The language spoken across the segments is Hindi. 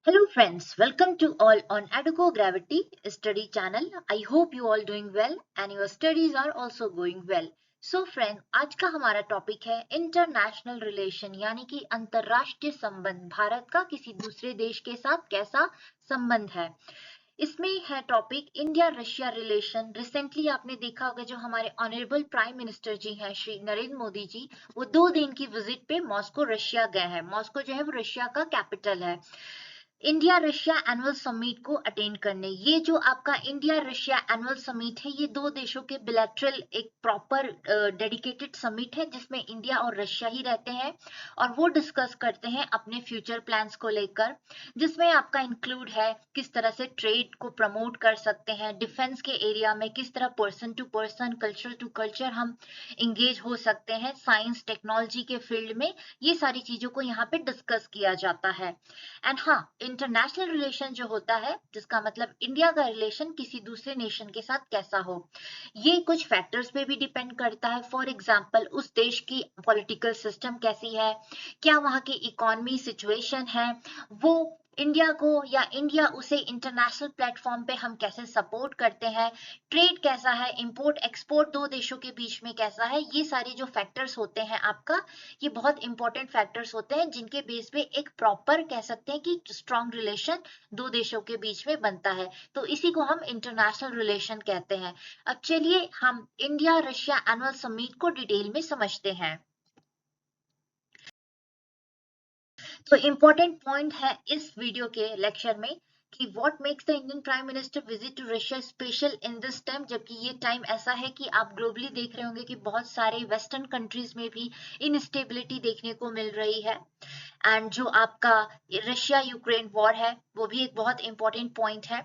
Hello friends, welcome to all on Educo Gravity study channel. I hope you all doing well and your studies are also going well. So friend, आज का हमारा टॉपिक है इंटरनेशनल रिलेशन यानी कि अंतरराष्ट्रीय संबंध। भारत का किसी दूसरे देश के साथ कैसा संबंध है। इसमें है topic India Russia relation. Recently आपने देखा होगा जो हमारे ऑनरेबल प्राइम मिनिस्टर जी हैं श्री नरेंद्र मोदी जी, वो 2 दिन की विजिट पे मॉस्को रशिया गए हैं। मॉस्को जो है वो रशिया का कैपिटल है। इंडिया रशिया एनुअल समिट को अटेंड करने। ये जो आपका इंडिया रशिया एनुअल समिट है, ये 2 देशों के बिलैटरल एक प्रॉपर डेडिकेटेड समिट है जिसमें इंडिया और रशिया ही रहते हैं और वो डिस्कस करते हैं अपने फ्यूचर प्लान्स को लेकर, जिसमें आपका इंक्लूड है किस तरह से ट्रेड को प्रमोट कर सकते हैं, डिफेंस के एरिया में किस तरह person to person, culture to culture हम इंगेज हो सकते हैं, साइंस टेक्नोलॉजी के फील्ड में ये सारी चीजों को यहाँ पे डिस्कस किया जाता है। एंड हाँ, इंटरनेशनल रिलेशन जो होता है जिसका मतलब इंडिया का रिलेशन किसी दूसरे नेशन के साथ कैसा हो, ये कुछ फैक्टर्स पे भी डिपेंड करता है। फॉर एग्जांपल, उस देश की पॉलिटिकल सिस्टम कैसी है, क्या वहाँ की इकोनॉमी सिचुएशन है, वो इंडिया को या इंडिया उसे इंटरनेशनल प्लेटफॉर्म पे हम कैसे सपोर्ट करते हैं, ट्रेड कैसा है, इंपोर्ट एक्सपोर्ट 2 देशों के बीच में कैसा है, ये सारी जो फैक्टर्स होते हैं आपका, ये बहुत इंपॉर्टेंट फैक्टर्स होते हैं जिनके बेस पे एक प्रॉपर कह सकते हैं कि स्ट्रॉन्ग रिलेशन 2 देशों के बीच में बनता है। तो इसी को हम इंटरनेशनल रिलेशन कहते हैं। अब चलिए हम इंडिया रशिया एनुअल समिट को डिटेल में समझते हैं। तो इम्पोर्टेंट पॉइंट है इस वीडियो के लेक्चर में कि what makes the Indian prime minister visit to Russia special in this time, जबकि ये टाइम ऐसा है कि आप ग्लोबली देख रहे होंगे कि बहुत सारे वेस्टर्न कंट्रीज में भी इनस्टेबिलिटी देखने को मिल रही है। एंड जो आपका रशिया यूक्रेन वॉर है वो भी एक बहुत इंपॉर्टेंट पॉइंट है।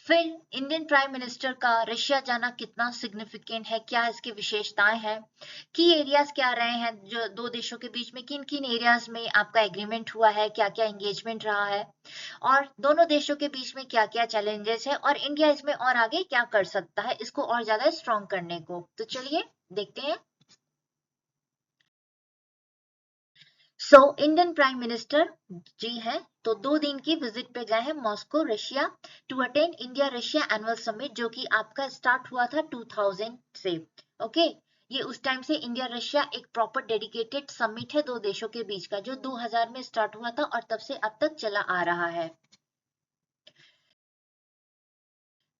फिर इंडियन प्राइम मिनिस्टर का रशिया जाना कितना सिग्निफिकेंट है, क्या इसकी विशेषताएं हैं, की एरियाज क्या रहे हैं, जो 2 देशों के बीच में किन किन एरियाज में आपका एग्रीमेंट हुआ है, क्या क्या एंगेजमेंट रहा है, और दोनों देशों के बीच में क्या क्या चैलेंजेस है और इंडिया इसमें और आगे क्या कर सकता है इसको और ज्यादा स्ट्रॉन्ग करने को। तो चलिए देखते हैं। So Indian prime minister ji हैं तो 2 दिन की विजिट पे गए हैं Moscow Russia to attend India Russia annual summit, जो कि आपका स्टार्ट हुआ था 2000 से। ओके, ये उस टाइम से इंडिया रशिया एक प्रॉपर डेडिकेटेड समिट है 2 देशों के बीच का, जो 2000 में स्टार्ट हुआ था और तब से अब तक चला आ रहा है।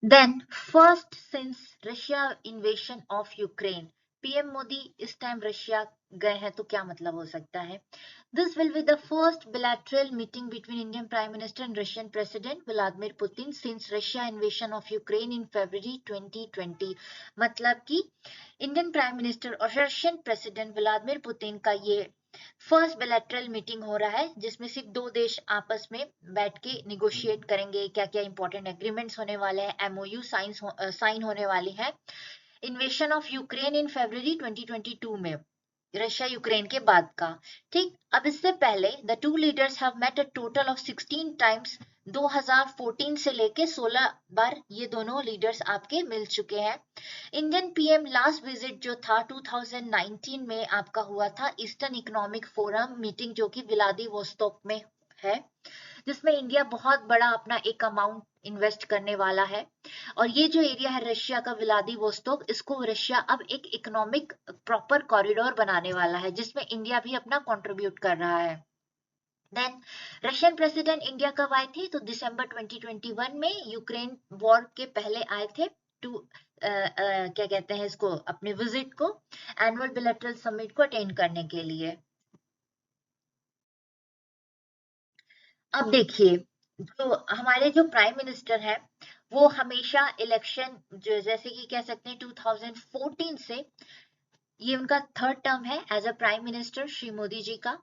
Then, first since Russia invasion of Ukraine, PM Modi इस टाइम रशिया गए हैं तो क्या मतलब हो सकता है। This will be the first bilateral meeting between Indian Prime Minister and Russian President Vladimir Putin since Russia invasion of Ukraine in February 2020। मतलब कि इंडियन प्राइम मिनिस्टर और रशियन प्रेसिडेंट व्लादिमीर पुतिन का ये फर्स्ट बिलैटरल मीटिंग हो रहा है जिसमें सिर्फ 2 देश आपस में बैठ के निगोशिएट करेंगे, क्या क्या इंपॉर्टेंट एग्रीमेंट्स होने वाले हैं, एमओयू साइन होने वाली है इन्वेशन ऑफ यूक्रेन इन फरवरी 2022 में, रशिया यूक्रेन के बाद का। ठीक, अब इससे पहले the two leaders have met a total of 16 times. 2014 से लेके 16 बार ये दोनों लीडर्स आपके मिल चुके हैं। इंडियन पीएम लास्ट विजिट जो था 2019 में आपका हुआ था ईस्टर्न इकोनॉमिक फोरम मीटिंग, जो कि व्लादिवोस्तोक में है, जिसमें इंडिया बहुत बड़ा अपना एक अमाउंट इन्वेस्ट करने वाला है। और ये जो एरिया है रशिया का व्लादिवोस्तोक, इसको रशिया अब एक इकोनॉमिक प्रॉपर कॉरिडोर बनाने वाला है जिसमें इंडिया भी अपना कंट्रीब्यूट कर रहा है। देन रशियन प्रेसिडेंट इंडिया कब आए थे, तो दिसंबर 2021 में यूक्रेन वॉर के पहले आए थे टू क्या कहते हैं इसको, अपने विजिट को एनुअल बिलैटरल समिट को अटेंड करने के लिए। अब देखिए, जो हमारे जो प्राइम मिनिस्टर है वो हमेशा इलेक्शन जो जैसे कि कह सकते हैं 2014 से ये उनका थर्ड टर्म है as a prime minister Shri Modi ji का।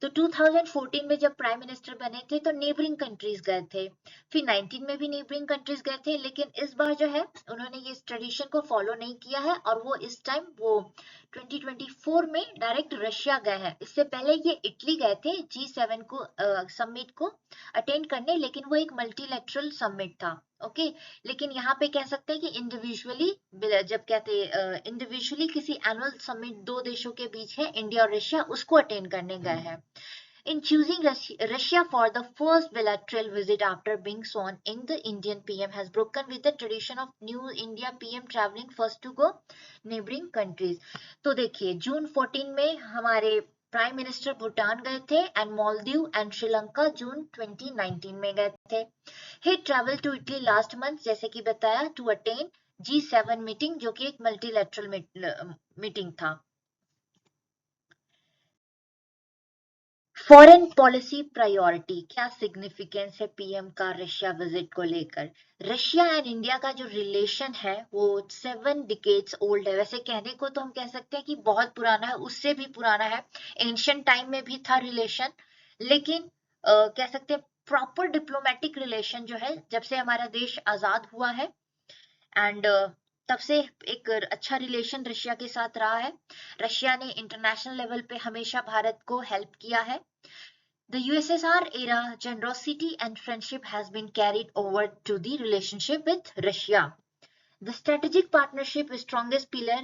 तो 2014 में जब प्राइम मिनिस्टर बने थे तो नेबरिंग कंट्रीज गए थे, फिर 19 में भी नेबरिंग कंट्रीज गए थे, लेकिन इस बार जो है उन्होंने ये ट्रेडिशन को फॉलो नहीं किया है और वो इस टाइम वो 2024 में डायरेक्ट रशिया गए हैं। इससे पहले ये इटली गए थे G7 को समिट को अटेंड करने, लेकिन वो एक मल्टीलेटरल समिट था। ओके, लेकिन यहाँ पे कह सकते हैं कि इंडिविजुअली, जब कहते हैं इंडिविजुअली किसी एनुअल समिट 2 देशों के बीच है इंडिया और रशिया, उसको अटेंड करने गए हैं। In choosing Russia for the first bilateral visit after being sworn in, the Indian PM has broken with the tradition of New India PM traveling first to go neighboring countries. तो देखिए जून 14 में हमारे प्राइम मिनिस्टर भूटान गए थे एंड मालदीव एंड श्रीलंका जून 2019 में गए थे. He traveled to Italy last month जैसे कि बताया to attend G7 मीटिंग जो कि एक मल्टीलैटरल मीटिंग था. फॉरेन पॉलिसी प्रायोरिटी, क्या सिग्निफिकेंस है पीएम का रशिया विजिट को लेकर. रशिया एंड इंडिया का जो रिलेशन है वो 7 डिकेड्स ओल्ड है. वैसे कहने को तो हम कह सकते हैं कि बहुत पुराना है, उससे भी पुराना है. एंशियंट टाइम में भी था रिलेशन, लेकिन कह सकते हैं प्रॉपर डिप्लोमेटिक रिलेशन जो है जब से हमारा देश आजाद हुआ है एंड तब से एक अच्छा रिलेशन रशिया के साथ रहा है. रशिया ने इंटरनेशनल लेवल पे हमेशा भारत को हेल्प किया है. The USSR era generosity and friendship has been carried over to the relationship with Russia. The strategic partnership strongest pillar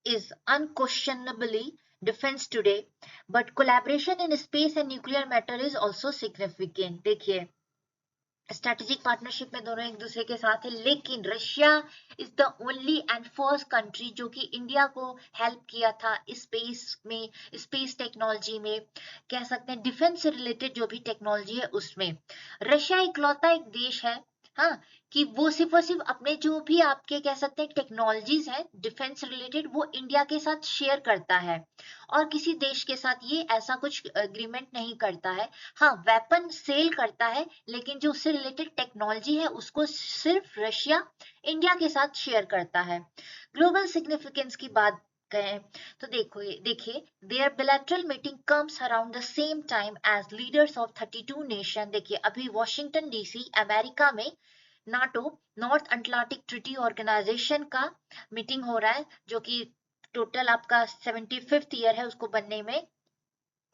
is unquestionably defense today, but collaboration in space and nuclear matter is also significant. देखिए स्ट्रेटेजिक पार्टनरशिप में दोनों एक दूसरे के साथ है, लेकिन Russia is the only and first country जो कि इंडिया को हेल्प किया था स्पेस में, स्पेस टेक्नोलॉजी में, कह सकते हैं डिफेंस से रिलेटेड जो भी टेक्नोलॉजी है उसमें. रशिया इकलौता एक देश है हाँ कि वो सिर्फ और सिर्फ अपने जो भी आपके कह सकते हैं टेक्नोलॉजीज हैं डिफेंस रिलेटेड वो इंडिया के साथ शेयर करता है और किसी देश के साथ ये ऐसा कुछ एग्रीमेंट नहीं करता है. हाँ वेपन सेल करता है लेकिन जो उससे रिलेटेड टेक्नोलॉजी है उसको सिर्फ रशिया इंडिया के साथ शेयर करता है. ग्लोबल सिग्निफिकेंस की बात कहें तो देखिए there bilateral meeting comes around the same time as leaders of 32 nation. देखिए अभी वॉशिंगटन डीसी अमेरिका में NATO North Atlantic treaty organisation का मीटिंग हो रहा है जो कि टोटल आपका 75th ईयर है उसको बनने में,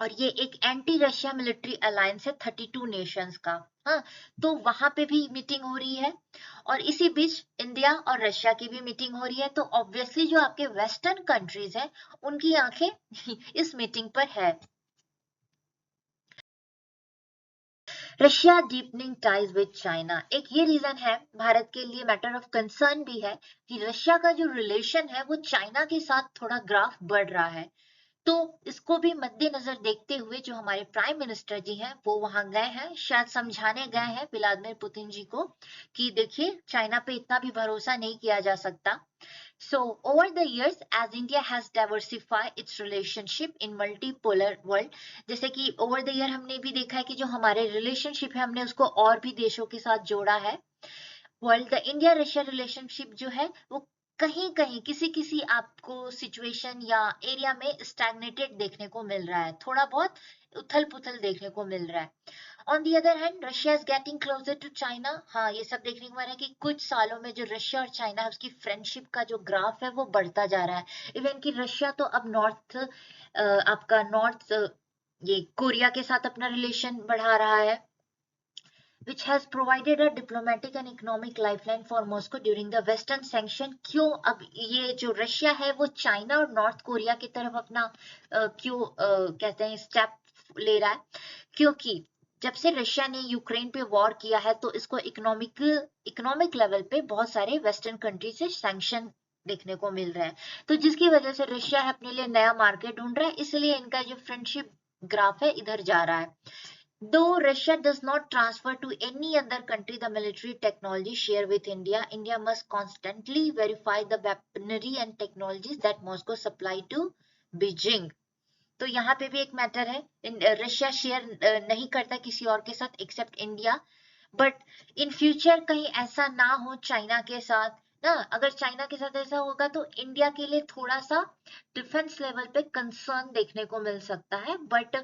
और ये एक एंटी रशिया मिलिट्री अलायंस है 32 नेशंस का. हाँ तो वहां पे भी मीटिंग हो रही है और इसी बीच इंडिया और रशिया की भी मीटिंग हो रही है. तो ऑब्वियसली जो आपके वेस्टर्न कंट्रीज हैं उनकी आंखें इस मीटिंग पर है. Russia deepening ties with China, एक ये रीजन है भारत के लिए मैटर ऑफ कंसर्न भी है कि रशिया का जो रिलेशन है वो चाइना के साथ थोड़ा ग्राफ बढ़ रहा है. तो इसको भी मद्देनजर देखते हुए जो हमारे प्राइम मिनिस्टर जी हैं वो वहां गए हैं, शायद समझाने गए हैं व्लादिमीर पुतिन जी को कि देखिए चाइना पे इतना भी भरोसा नहीं किया जा सकता. So over the years as India has diversified its relationship in multipolar world, जैसे कि over the year हमने भी देखा है कि जो हमारे रिलेशनशिप है हमने उसको और भी देशों के साथ जोड़ा है. World the India Russia relationship जो है वो कहीं कहीं किसी किसी आपको सिचुएशन या एरिया में स्टैग्नेटेड देखने को मिल रहा है, थोड़ा बहुत उथल पुथल देखने को मिल रहा है. On the other hand Russia is getting closer to China. हाँ ये सब देखने को मिल रहा है कि कुछ सालों में जो रशिया और चाइना है उसकी फ्रेंडशिप का जो ग्राफ है वो बढ़ता जा रहा है. इवन कि रशिया तो अब आपका नॉर्थ ये कोरिया के साथ अपना रिलेशन बढ़ा रहा है, which has provided a diplomatic and economic lifeline for Moscow during the Western sanction. क्यों अब ये जो रशिया है वो चाइना और नॉर्थ कोरिया की तरफ अपना क्यों कहते हैं स्टेप ले रहा है, क्योंकि जब से रशिया ने यूक्रेन पे वॉर किया है तो इसको इकोनॉमिक लेवल पे बहुत सारे वेस्टर्न कंट्री से सैंक्शन देखने को मिल रहा है. तो जिसकी वजह से रशिया है अपने लिए नया मार्केट ढूंढ रहा है, इसलिए इनका जो फ्रेंडशिप ग्राफ है इधर जा रहा है. Though Russia does not transfer to any other country the military technology shared with India, India must constantly verify the weaponry and technologies that Moscow supply to Beijing. तो यहाँ पे भी एक मैटर है, रशिया शेयर नहीं करता किसी और के साथ except India, but in future कहीं ऐसा ना हो चाइना के साथ ना, अगर चाइना के साथ ऐसा होगा तो इंडिया के लिए थोड़ा सा डिफेंस लेवल पे कंसर्न देखने को मिल सकता है. बट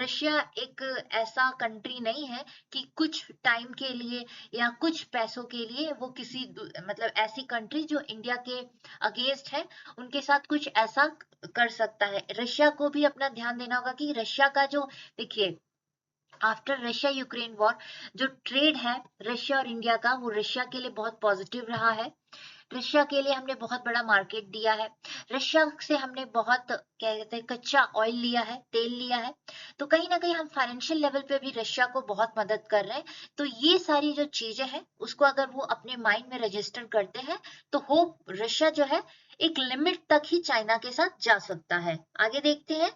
रशिया एक ऐसा कंट्री नहीं है कि कुछ टाइम के लिए या कुछ पैसों के लिए वो किसी मतलब ऐसी कंट्री जो इंडिया के अगेंस्ट है उनके साथ कुछ ऐसा कर सकता है. रशिया को भी अपना ध्यान देना होगा कि रशिया का जो देखिए आफ्टर रशिया यूक्रेन वॉर जो ट्रेड है रशिया और इंडिया का वो रशिया के लिए बहुत पॉजिटिव रहा है. रशिया के लिए हमने बहुत बड़ा मार्केट दिया है, रशिया से हमने बहुत क्या कहते हैं कच्चा ऑयल लिया है, तेल लिया है, तो कहीं ना कहीं हम फाइनेंशियल लेवल पे भी रशिया को बहुत मदद कर रहे हैं। तो ये सारी जो चीजें हैं उसको अगर वो अपने माइंड में रजिस्टर करते हैं तो होप रशिया जो है एक लिमिट तक ही चाइना के साथ जा सकता है। आगे देखते हैं।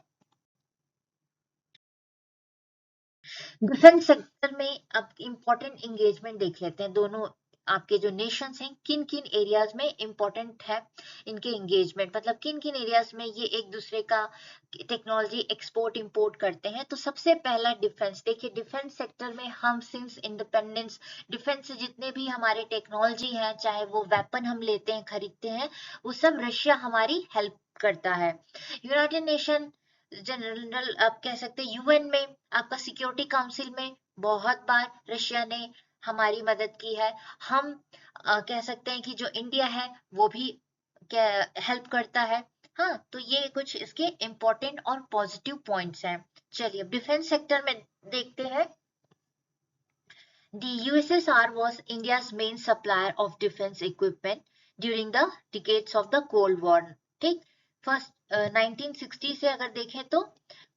डिफेंस सेक्टर में अब इंपॉर्टेंट एंगेजमेंट देख लेते हैं। दोनों आपके जो नेशंस हैं किन किन एरियाज में इंपॉर्टेंट है इनके एंगेजमेंट, मतलब किन किन एरियाज में ये एक दूसरे का टेक्नोलॉजी एक्सपोर्ट इंपोर्ट करते हैं। तो सबसे पहला डिफेंस, देखिए डिफेंस सेक्टर में हम सिंस इंडिपेंडेंस डिफेंस से जितने भी हमारे टेक्नोलॉजी हैं, चाहे वो वेपन हम लेते हैं खरीदते हैं, वो सब रशिया हमारी हेल्प करता है। यूनाइटेड नेशन जनरल आप कह सकते हैं यूएन में, आपका सिक्योरिटी काउंसिल में बहुत बार रशिया ने हमारी मदद की है। हम कह सकते हैं कि जो इंडिया है वो भी क्या हेल्प करता है। हाँ, तो ये कुछ इसके इम्पोर्टेंट और पॉजिटिव पॉइंट्स हैं। चलिए डिफेंस सेक्टर में देखते हैं। The USSR was India's main supplier of defense equipment during the decades of the Cold War. ठीक, फर्स्ट 1960 से अगर देखें तो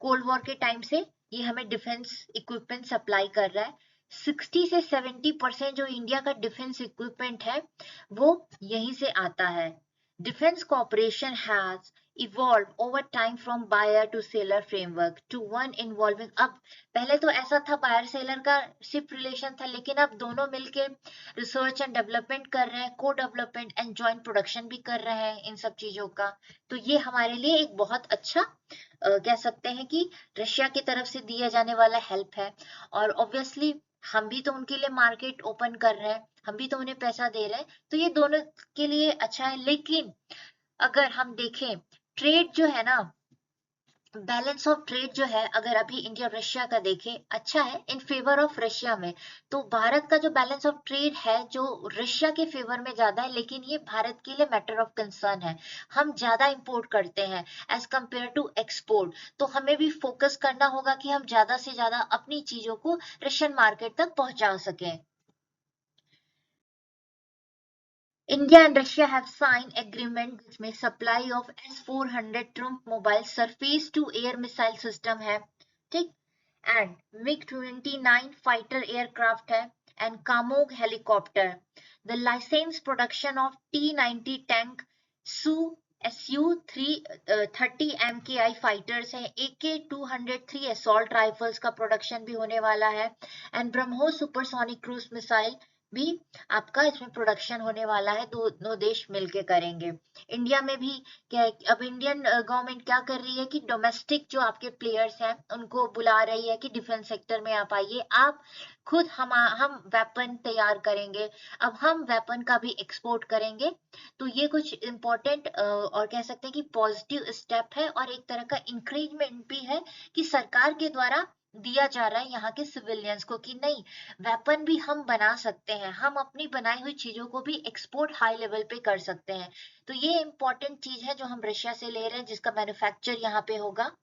कोल्ड वॉर के टाइम से ये हमें डिफेंस इक्विपमेंट सप्लाई कर रहा है। 60 से 70% जो इंडिया का डिफेंस इक्विपमेंट है वो यहीं से आता है। Defence cooperation has evolved over time from buyer to seller framework to one involving, अब पहले तो ऐसा था बायर सेलर का सिर्फ रिलेशन था, लेकिन अब दोनों मिलके रिसर्च एंड डेवलपमेंट कर रहे हैं, को डेवलपमेंट एंड जॉइंट प्रोडक्शन भी कर रहे हैं इन सब चीजों का। तो ये हमारे लिए एक बहुत अच्छा कह सकते हैं कि रशिया की तरफ से दिया जाने वाला हेल्प है। और ऑब्वियसली हम भी तो उनके लिए मार्केट ओपन कर रहे हैं, हम भी तो उन्हें पैसा दे रहे हैं, तो ये दोनों के लिए अच्छा है। लेकिन अगर हम देखें ट्रेड जो है ना, बैलेंस ऑफ ट्रेड जो है अगर अभी इंडिया और रशिया का देखें अच्छा है इन फेवर ऑफ रशिया में। तो भारत का जो बैलेंस ऑफ ट्रेड है जो रशिया के फेवर में ज्यादा है, लेकिन ये भारत के लिए मैटर ऑफ कंसर्न है। हम ज्यादा इंपोर्ट करते हैं एज कंपेयर टू एक्सपोर्ट, तो हमें भी फोकस करना होगा कि हम ज्यादा से ज्यादा अपनी चीजों को रशियन मार्केट तक पहुंचा सकें। India and Russia have signed agreement जिसमें supply of S-400 Triumph mobile surface to air missile system है, ठीक, and MiG-29 fighter aircraft है and Kamog helicopter. The licensed production of T-90 tank Su-30 MKI fighters है, AK-203 assault rifles का प्रोडक्शन भी होने वाला है and BrahMos supersonic cruise missile भी आपका इसमें प्रोडक्शन होने वाला है। दोनों देश मिलके करेंगे। इंडिया में भी क्या है, अब इंडियन गवर्नमेंट क्या कर रही है कि डोमेस्टिक जो आपके प्लेयर्स हैं उनको बुला रही है कि डिफेंस सेक्टर में आप आइए, आप खुद हम वेपन तैयार करेंगे, अब हम वेपन का भी एक्सपोर्ट करेंगे। तो ये कुछ इम्पोर्टेंट और कह सकते हैं कि पॉजिटिव स्टेप है और एक तरह का इंकरेजमेंट भी है कि सरकार के द्वारा दिया जा रहा है यहाँ के सिविलियंस को कि नहीं, वेपन भी हम बना सकते हैं, हम अपनी बनाई हुई चीजों को भी एक्सपोर्ट हाई लेवल पे कर सकते हैं। तो ये इंपॉर्टेंट चीज है जो हम रशिया से ले रहे हैं जिसका मैन्युफैक्चर यहाँ पे होगा।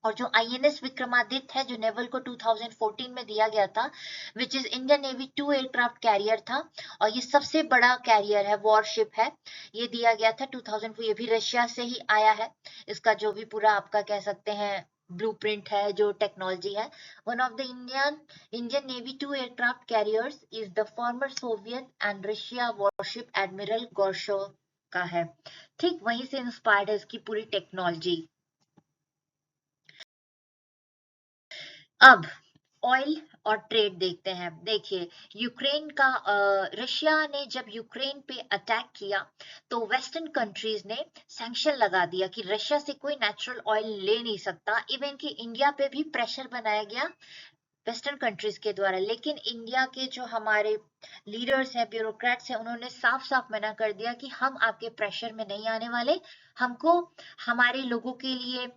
और जो आईएनएस विक्रमादित्य है जो नेवल को 2014 में दिया गया था, which is Indian navy 2 aircraft carrier था और ये सबसे बड़ा कैरियर है, वॉरशिप है, ये दिया गया था 2000, ये भी रशिया से ही आया है। इसका जो भी पूरा आपका कह सकते हैं ब्लूप्रिंट है, जो टेक्नोलॉजी है, one of the Indian navy 2 aircraft carriers is the former Soviet and Russia warship Admiral Gorshkov का है, ठीक, वहीं से इंस्पायर्ड है इसकी पूरी टेक्नोलॉजी। अब ऑयल और ट्रेड देखते हैं। देखिए यूक्रेन का रशिया ने जब यूक्रेन पे अटैक किया तो वेस्टर्न कंट्रीज ने सैंक्शन लगा दिया कि रशिया से कोई नेचुरल ऑयल ले नहीं सकता, इवन कि इंडिया पे भी प्रेशर बनाया गया वेस्टर्न कंट्रीज के द्वारा। लेकिन इंडिया के जो हमारे लीडर्स हैं, ब्यूरोक्रेट्स हैं, उन्होंने साफ साफ मना कर दिया कि हम आपके प्रेशर में नहीं आने वाले, हमको हमारे लोगों के लिए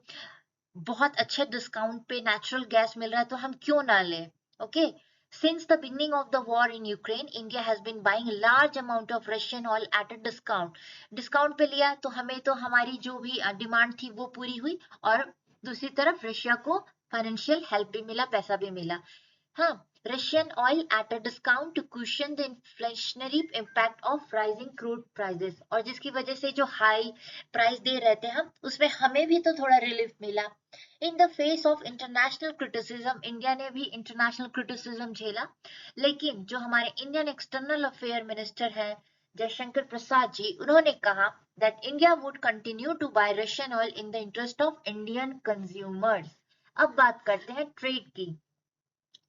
बहुत अच्छे डिस्काउंट पे नेचुरल गैस मिल रहा है तो हम क्यों ना लें। Okay, since the beginning of the war in Ukraine, India has been buying large amount of Russian oil at a discount. Discount पे लिया तो हमें तो हमारी जो भी डिमांड थी वो पूरी हुई और दूसरी तरफ रशिया को फाइनेंशियल हेल्प भी मिला, पैसा भी मिला। हाँ, Russian oil at a discount to cushion the inflationary impact of rising crude prices, और जिसकी वजह से जो हाई प्राइस दे रहे थे हम, उसमें हमें भी तो थोड़ा रिलीफ मिला। In the face of international criticism, India ने भी इंटरनेशनल क्रिटिसिज्म झेला, लेकिन जो हमारे इंडियन एक्सटर्नल अफेयर मिनिस्टर है जयशंकर प्रसाद जी, उन्होंने कहा that India would continue to buy Russian oil in the interest of Indian consumers। अब बात करते हैं ट्रेड की।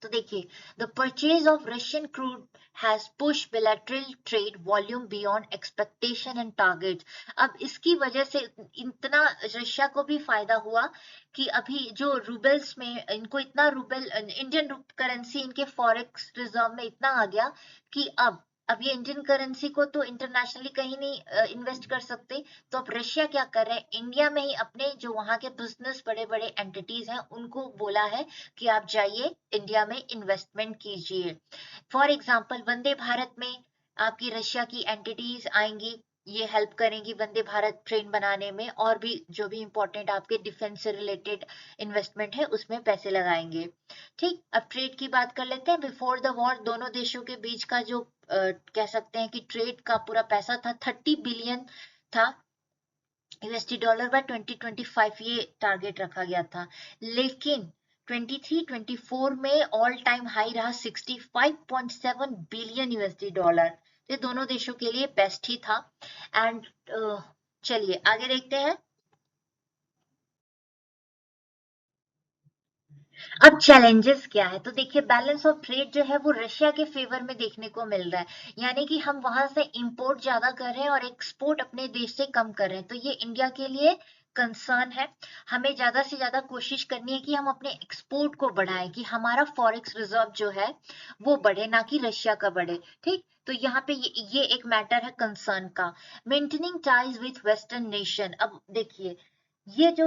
तो देखिए, the purchase of Russian crude has push bilateral trade volume beyond expectation and target. अब इसकी वजह से इतना रशिया को भी फायदा हुआ कि अभी जो रूबल्स में इनको इतना रूबल इंडियन करेंसी इनके फॉरेक्स रिजर्व में इतना आ गया कि अब ये इंडियन करेंसी को तो इंटरनेशनली कहीं नहीं इन्वेस्ट कर सकते, तो अब रशिया क्या कर रहा है, इंडिया में ही अपने जो वहां के बिजनेस बड़े बड़े एंटिटीज हैं उनको बोला है कि आप जाइए इंडिया में इन्वेस्टमेंट कीजिए। फॉर एग्जाम्पल, वंदे भारत में आपकी रशिया की एंटिटीज आएंगी, ये हेल्प करेंगी वंदे भारत ट्रेन बनाने में, और भी जो भी इंपॉर्टेंट आपके डिफेंस से रिलेटेड इन्वेस्टमेंट है उसमें पैसे लगाएंगे। ठीक, अब ट्रेड की बात कर लेते हैं। बिफोर द वॉर दोनों देशों के बीच का जो कह सकते हैं कि ट्रेड का पूरा पैसा था 30 बिलियन था यूएसडी डॉलर बाय 2025, ये टारगेट रखा गया था। लेकिन 23-24 में ऑल टाइम हाई रहा 65.7 बिलियन यूएसडी डॉलर। ये दोनों देशों के लिए बेस्ट ही था। एंड चलिए आगे देखते हैं। अब चैलेंजेस क्या है, तो देखिए बैलेंस ऑफ ट्रेड जो है वो रशिया के फेवर में देखने को मिल रहा है, यानी कि हम वहां से इंपोर्ट ज्यादा कर रहे हैं और एक्सपोर्ट अपने देश से कम कर रहे हैं, तो ये इंडिया के लिए कंसर्न है। हमें ज्यादा से ज्यादा कोशिश करनी है कि हम अपने एक्सपोर्ट को बढ़ाएं, कि हमारा फॉरेक्स रिजर्व जो है वो बढ़े, ना कि रशिया का बढ़े। ठीक, तो यहाँ पे ये एक मैटर है कंसर्न का। Maintaining ties with western nation, अब देखिए ये जो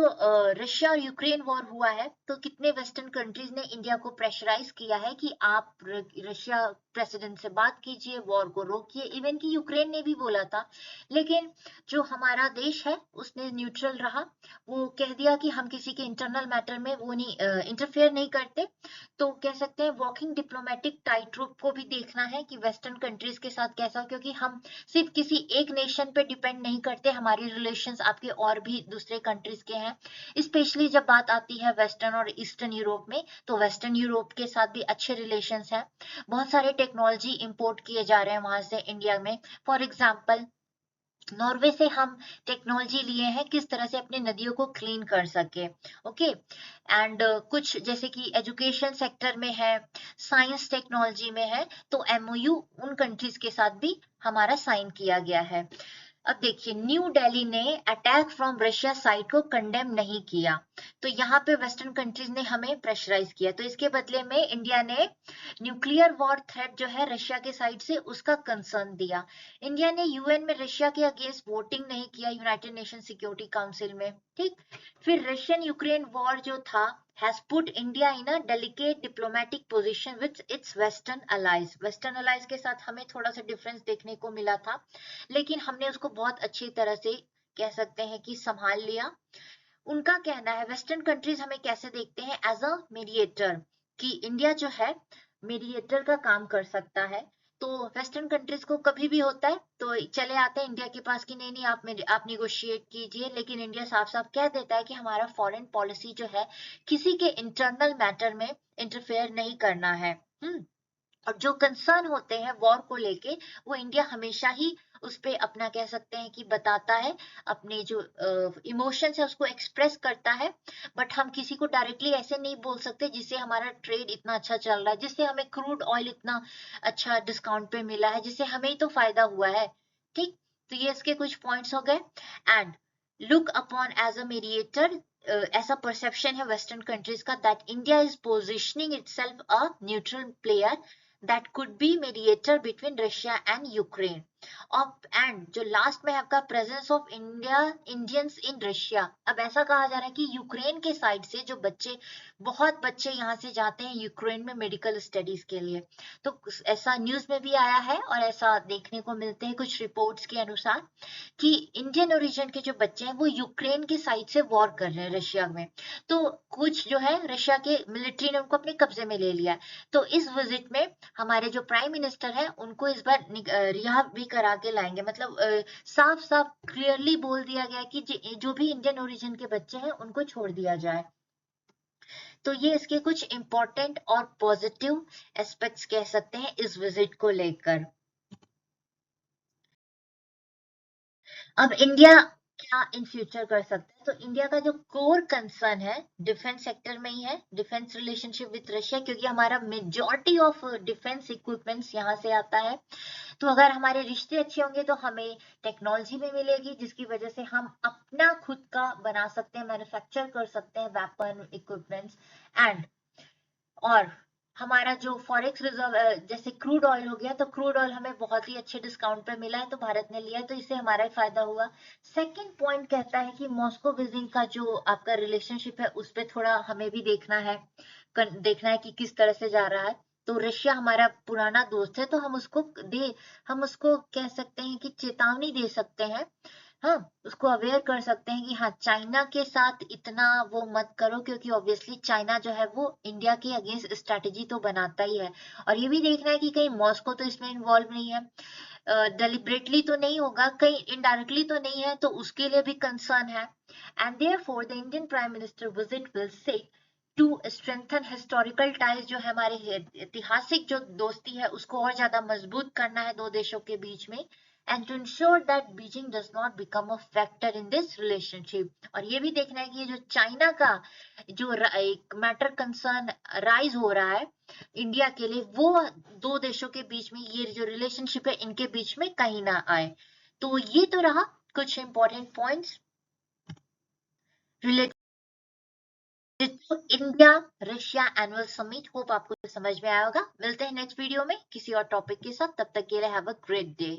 रशिया और यूक्रेन वॉर हुआ है, तो कितने वेस्टर्न कंट्रीज ने इंडिया को प्रेशराइज किया है कि आप रशिया प्रेसिडेंट से बात कीजिए, वॉर को रोकिए। इवन कि यूक्रेन ने भी बोला था, लेकिन जो हमारा देश है उसने न्यूट्रल रहा, वो कह दिया कि हम किसी के इंटरनल मैटर में वो नहीं इंटरफेयर नहीं करते। तो कह सकते हैं वॉकिंग डिप्लोमेटिक टाइट रूप को भी देखना है कि वेस्टर्न कंट्रीज के साथ कैसा, क्योंकि हम सिर्फ किसी एक नेशन पे डिपेंड नहीं करते, हमारी रिलेशंस आपके और भी दूसरे कंट्रीज के हैं। स्पेशली जब बात आती है वेस्टर्न और ईस्टर्न यूरोप में, तो वेस्टर्न यूरोप के साथ भी अच्छे रिलेशंस हैं। बहुत सारे टेक्नोलॉजी इंपोर्ट किए जा रहे हैं वहां से इंडिया में। फॉर एग्जाम्पल, नॉर्वे से हम टेक्नोलॉजी लिए हैं किस तरह से अपनी नदियों को क्लीन कर सके। ओके, एंड कुछ जैसे कि एजुकेशन सेक्टर में है, साइंस टेक्नोलॉजी में है, तो एमओयू उन कंट्रीज के साथ भी हमारा साइन किया गया है। अब देखिए, न्यू दिल्ली ने अटैक फ्रॉम रशिया साइड को कंडेम नहीं किया, तो यहाँ पे वेस्टर्न कंट्रीज ने हमें प्रेशराइज किया, तो इसके बदले में इंडिया ने न्यूक्लियर वॉर थ्रेट जो है रशिया के साइड से उसका कंसर्न दिया। इंडिया ने यूएन में रशिया के अगेंस्ट वोटिंग नहीं किया, यूनाइटेड नेशन सिक्योरिटी काउंसिल में। ठीक, फिर रशियन यूक्रेन वॉर जो था has put India in a delicate diplomatic position with its western allies। Western allies के साथ हमें थोड़ा सा डिफरेंस देखने को मिला था, लेकिन हमने उसको बहुत अच्छी तरह से कह सकते हैं कि संभाल लिया। उनका कहना है वेस्टर्न कंट्रीज हमें कैसे देखते हैं, एज अ मीडिएटर, कि इंडिया जो है मीडिएटर का काम कर सकता है। तो वेस्टर्न कंट्रीज को कभी भी होता है तो चले आते हैं इंडिया के पास कि नहीं नहीं आप निगोशिएट कीजिए, लेकिन इंडिया साफ साफ कह देता है कि हमारा फॉरेन पॉलिसी जो है किसी के इंटरनल मैटर में इंटरफेयर नहीं करना है। और जो कंसर्न होते हैं वॉर को लेके, वो इंडिया हमेशा ही उस पे अपना कह सकते हैं कि बताता है, अपने जो इमोशंस है उसको एक्सप्रेस करता है। बट हम किसी को डायरेक्टली ऐसे नहीं बोल सकते जिससे हमारा ट्रेड इतना अच्छा चल रहा है, जिससे हमें क्रूड ऑयल इतना अच्छा डिस्काउंट पे मिला है, जिससे हमें ही तो फायदा हुआ है। ठीक, तो ये इसके कुछ पॉइंट्स हो गए। And look upon as a mediator, ऐसा परसेप्शन है वेस्टर्न कंट्रीज का that India is positioning itself a neutral player that could be mediator between Russia and Ukraine। And जो लास्ट में है आपका presence of Indians in Russia. अब ऐसा कहा जा रहा है कि यूक्रेन के साइड से जो बच्चे, बहुत बच्चे यहाँ से जाते हैं यूक्रेन में मेडिकल स्टडीज के लिए। तो ऐसा न्यूज में भी आया है और ऐसा देखने को मिलते हैं कुछ रिपोर्ट्स के अनुसार कि इंडियन ओरिजिन के जो बच्चे हैं वो यूक्रेन के साइड से वॉर कर रहे हैं रशिया में। तो कुछ जो है रशिया के मिलिट्री ने उनको अपने कब्जे में ले लिया है। तो इस विजिट में हमारे जो प्राइम मिनिस्टर है उनको इस बार रिहा भी करा के लाएंगे। मतलब साफ साफ क्लियरली बोल दिया गया कि जो भी इंडियन ओरिजिन के बच्चे हैं उनको छोड़ दिया जाए। तो ये इसके कुछ इंपॉर्टेंट और पॉजिटिव एस्पेक्ट्स कह सकते हैं इस विजिट को लेकर। अब इंडिया क्या इन फ्यूचर कर सकता है? तो इंडिया का जो कोर कंसर्न है डिफेंस सेक्टर में ही है, डिफेंस रिलेशनशिप विद रशिया, क्योंकि हमारा मेजॉरिटी ऑफ डिफेंस इक्विपमेंट्स यहाँ से आता है। तो अगर हमारे रिश्ते अच्छे होंगे तो हमें टेक्नोलॉजी भी मिलेगी जिसकी वजह से हम अपना खुद का बना सकते हैं, मैन्युफैक्चर कर सकते हैं वेपन इक्विपमेंट्स। एंड और हमारा जो फॉरेक्स रिजर्व जैसे क्रूड ऑयल हो गया, तो क्रूड ऑयल हमें बहुत ही अच्छे डिस्काउंट पे मिला है तो भारत ने लिया है, तो इससे हमारा ही फायदा हुआ। सेकंड पॉइंट कहता है कि मॉस्को बीजिंग का जो आपका रिलेशनशिप है उस पर थोड़ा हमें भी देखना है, देखना है कि किस तरह से जा रहा है। तो रशिया हमारा पुराना दोस्त है तो हम उसको कह सकते हैं कि चेतावनी दे सकते हैं। हाँ, उसको अवेयर कर सकते हैं कि हाँ चाइना के साथ इतना वो मत करो, क्योंकि ऑब्वियसली चाइना जो है वो इंडिया के अगेंस्ट स्ट्रैटेजी तो बनाता ही है। और ये भी देखना है कि कहीं मॉस्को तो इसमें इन्वॉल्व नहीं है, डेलिबरेटली तो नहीं होगा, कहीं इनडायरेक्टली तो नहीं है, तो उसके लिए भी कंसर्न है। And therefore the Indian prime minister visit will seek to strengthen historical ties, जो है हमारे ऐतिहासिक जो दोस्ती है उसको और ज्यादा मजबूत करना है दो देशों के बीच में, and to ensure that Beijing does not become a factor in this relationship। और ये भी देखना है कि ये जो चाइना का जो एक मैटर कंसर्न राइज हो रहा है इंडिया के लिए, वो दो देशों के बीच में ये जो रिलेशनशिप है इनके बीच में कहीं ना आए। तो ये तो रहा कुछ important points related to India Russia annual summit. Hope आपको समझ में आया होगा। मिलते हैं नेक्स्ट वीडियो में किसी और टॉपिक के साथ, तब तक के लिए हैव अ ग्रेट डे।